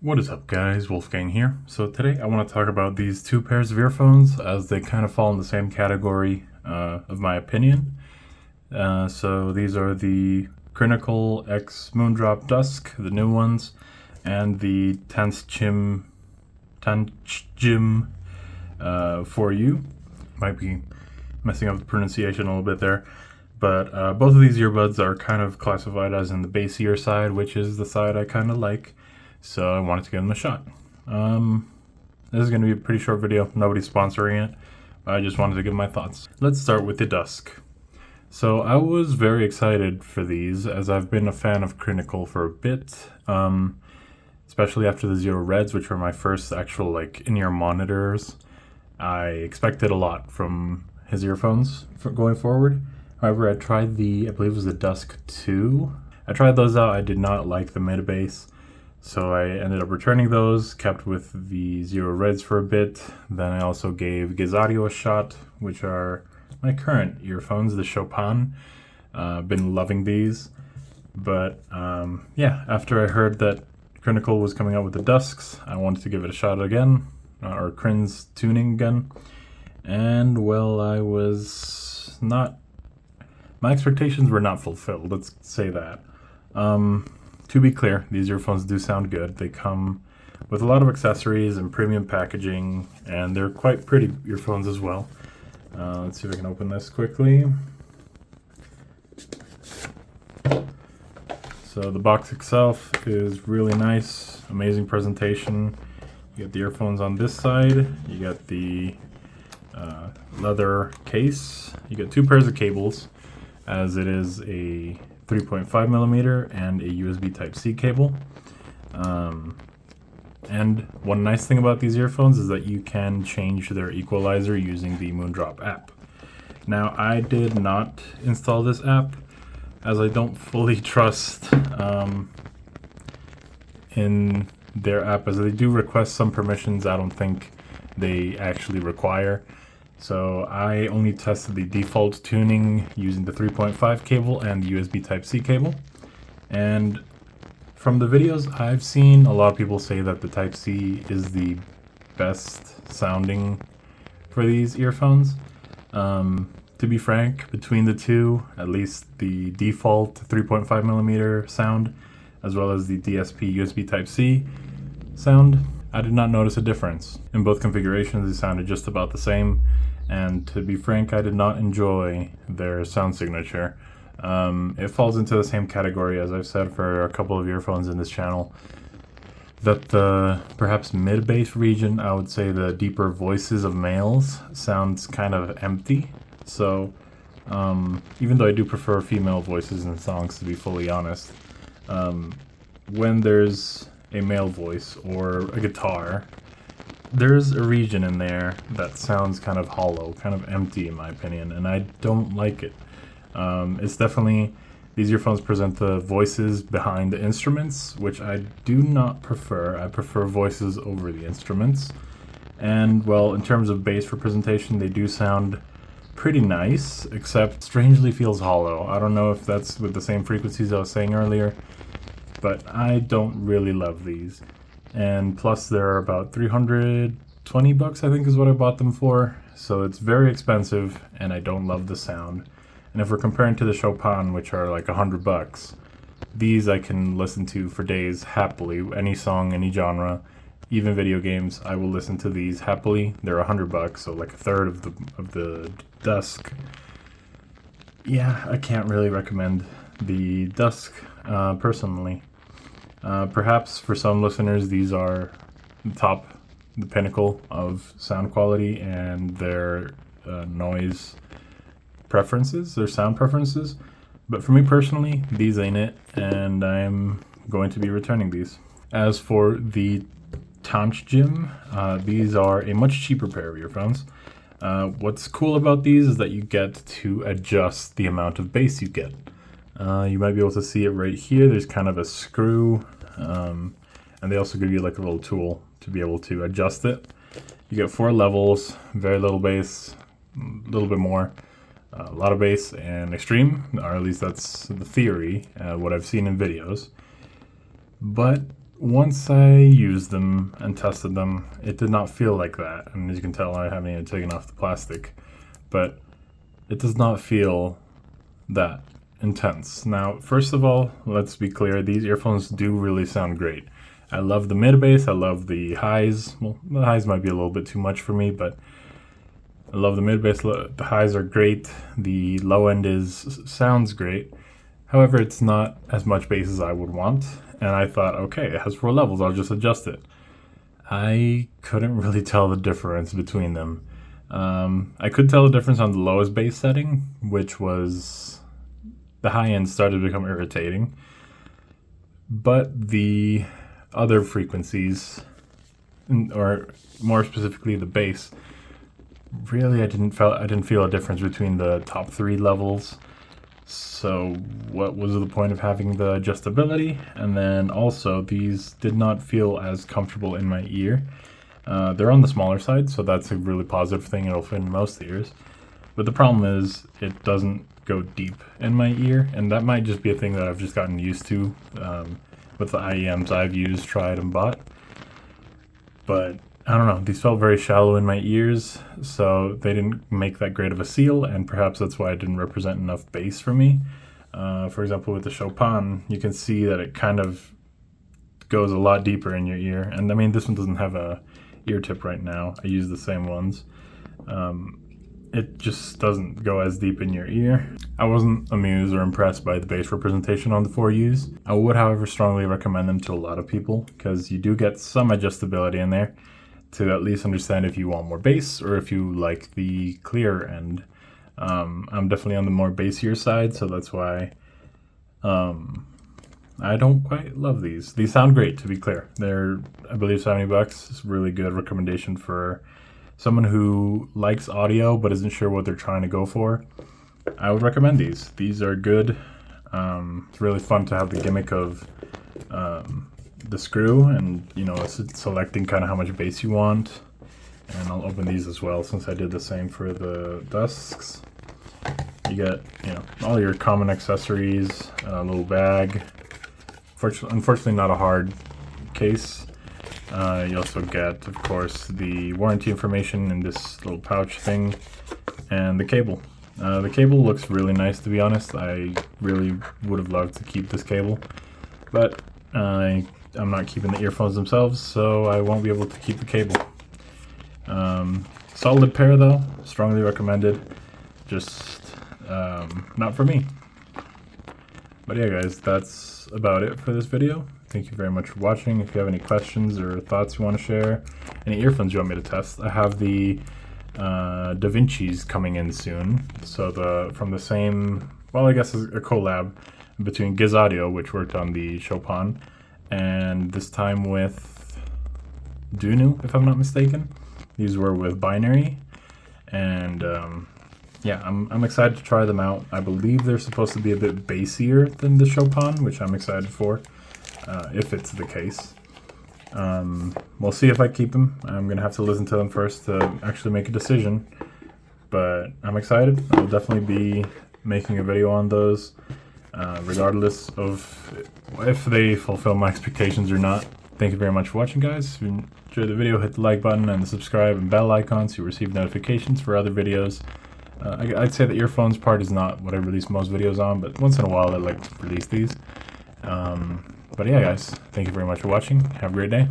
What is up, guys? Wolfgang here. So today I want to talk about these two pairs of earphones as they kind of fall in the same category of my opinion. So these are the Crinacle X Moondrop Dusk, the new ones, and the Tanchjim for you. Might be messing up the pronunciation a little bit there. But both of these earbuds are kind of classified as in the bassier side, which is the side I kind of like. So I wanted to give them a shot. This is going to be a pretty short video. Nobody's sponsoring it. I just wanted to give my thoughts. Let's start with the Dusk. So I was very excited for these as I've been a fan of Crinacle for a bit. Especially after the Zero Reds, which were my first actual in-ear monitors. I expected a lot from his earphones going forward. However, I tried I believe it was the Dusk 2. I tried those out. I did not like the mid-bass. So I ended up returning those, kept with the Zero Reds for a bit. Then I also gave Audio a shot, which are my current earphones, the Chopin. Been loving these. But yeah, after I heard that Crinacle was coming out with the Dusks, I wanted to give it a shot again, or Crin's tuning again. And well, my expectations were not fulfilled, let's say that. To be clear, these earphones do sound good. They come with a lot of accessories and premium packaging, and they're quite pretty earphones as well. Let's see if I can open this quickly. So the box itself is really nice, amazing presentation. You get the earphones on this side, you got the leather case, you get two pairs of cables, as it is a 3.5 millimeter and a USB Type-C cable. And one nice thing about these earphones is that you can change their equalizer using the Moondrop app. Now, I did not install this app as I don't fully trust in their app, as they do request some permissions I don't think they actually require. So I only tested the default tuning using the 3.5 cable and the USB Type-C cable. And from the videos I've seen, a lot of people say that the Type-C is the best sounding for these earphones. To be frank, between the two, at least the default 3.5 millimeter sound, as well as the DSP USB Type-C sound, I did not notice a difference. In both configurations, they sounded just about the same. And to be frank, I did not enjoy their sound signature. It falls into the same category as I've said for a couple of earphones in this channel. That the perhaps mid-bass region, I would say the deeper voices of males sounds kind of empty. So even though I do prefer female voices in songs, to be fully honest, when there's a male voice or a guitar, there's a region in there that sounds kind of hollow, kind of empty in my opinion, and I don't like it. It's definitely, these earphones present the voices behind the instruments, which I do not prefer. I prefer voices over the instruments. And well, in terms of bass representation, they do sound pretty nice, except strangely feels hollow. I don't know if that's with the same frequencies I was saying earlier, but I don't really love these. And plus they're about 320 bucks, I think is what I bought them for. So it's very expensive and I don't love the sound. And if we're comparing to the Chopin, which are like 100 bucks, these I can listen to for days happily. Any song, any genre, even video games, I will listen to these happily. They're 100 bucks, so like a third of the Dusk. Yeah, I can't really recommend the Dusk personally. Perhaps for some listeners, these are the pinnacle of sound quality and their noise preferences, their sound preferences. But for me personally, these ain't it, and I'm going to be returning these. As for the Tanchjim, these are a much cheaper pair of earphones. What's cool about these is that you get to adjust the amount of bass you get. You might be able to see it right here. There's kind of a screw, and they also give you like a little tool to be able to adjust it. You get 4 levels, very little bass, a little bit more, a lot of bass, and extreme, or at least that's the theory, what I've seen in videos. But once I used them and tested them, it did not feel like that. And as you can tell, I haven't even taken off the plastic, but it does not feel that intense. Now, first of all, let's be clear, these earphones do really sound great. I love the mid bass, I love the highs. Well, the highs might be a little bit too much for me, but I love the mid bass. The highs are great. The low end sounds great. However, it's not as much bass as I would want, and I thought, okay, it has 4 levels, I'll just adjust it. I couldn't really tell the difference between them. I could tell the difference on the lowest bass setting, which was the high end started to become irritating, but the other frequencies, or more specifically the bass, really I didn't feel a difference between the top 3 levels. So what was the point of having the adjustability? And then also these did not feel as comfortable in my ear. They're on the smaller side, so that's a really positive thing. It'll fit in most ears. But the problem is it doesn't go deep in my ear, and that might just be a thing that I've just gotten used to with the IEMs I've used, tried, and bought. But I don't know, these felt very shallow in my ears, so they didn't make that great of a seal, and perhaps that's why it didn't represent enough bass for me. For example, with the Chopin, you can see that it kind of goes a lot deeper in your ear. And I mean, this one doesn't have a ear tip right now. I use the same ones. It just doesn't go as deep in your ear. I wasn't amused or impressed by the bass representation on the 4Us. I would, however, strongly recommend them to a lot of people, because you do get some adjustability in there to at least understand if you want more bass or if you like the clearer end. I'm definitely on the more bassier side, so that's why I don't quite love these. These sound great, to be clear. They're, I believe, $70. It's a really good recommendation for someone who likes audio but isn't sure what they're trying to go for. I would recommend these. These are good. It's really fun to have the gimmick of the screw and, you know, selecting kind of how much bass you want. And I'll open these as well, since I did the same for the Dusks. You get, you know, all your common accessories, a little bag. Unfortunately, not a hard case. You also get, of course, the warranty information in this little pouch thing, and the cable. The cable looks really nice, to be honest. I really would have loved to keep this cable, but I'm not keeping the earphones themselves, so I won't be able to keep the cable. Solid pair though, strongly recommended, just not for me. But yeah guys, that's about it for this video. Thank you very much for watching. If you have any questions or thoughts you want to share, any earphones you want me to test, I have the Da Vinci's coming in soon. So from the same, well, I guess a collab between Giz Audio, which worked on the Chopin, and this time with Dunu, if I'm not mistaken. These were with Binary, and yeah, I'm excited to try them out. I believe they're supposed to be a bit bassier than the Chopin, which I'm excited for, if it's the case. We'll see if I keep them. I'm gonna have to listen to them first to actually make a decision, but I'm excited. I'll definitely be making a video on those, regardless of if they fulfill my expectations or not. Thank you very much for watching, guys. If you enjoyed the video, hit the like button and the subscribe and bell icon so you receive notifications for other videos. I'd say the earphones part is not what I release most videos on, but once in a while I like to release these. But yeah guys, thank you very much for watching. Have a great day.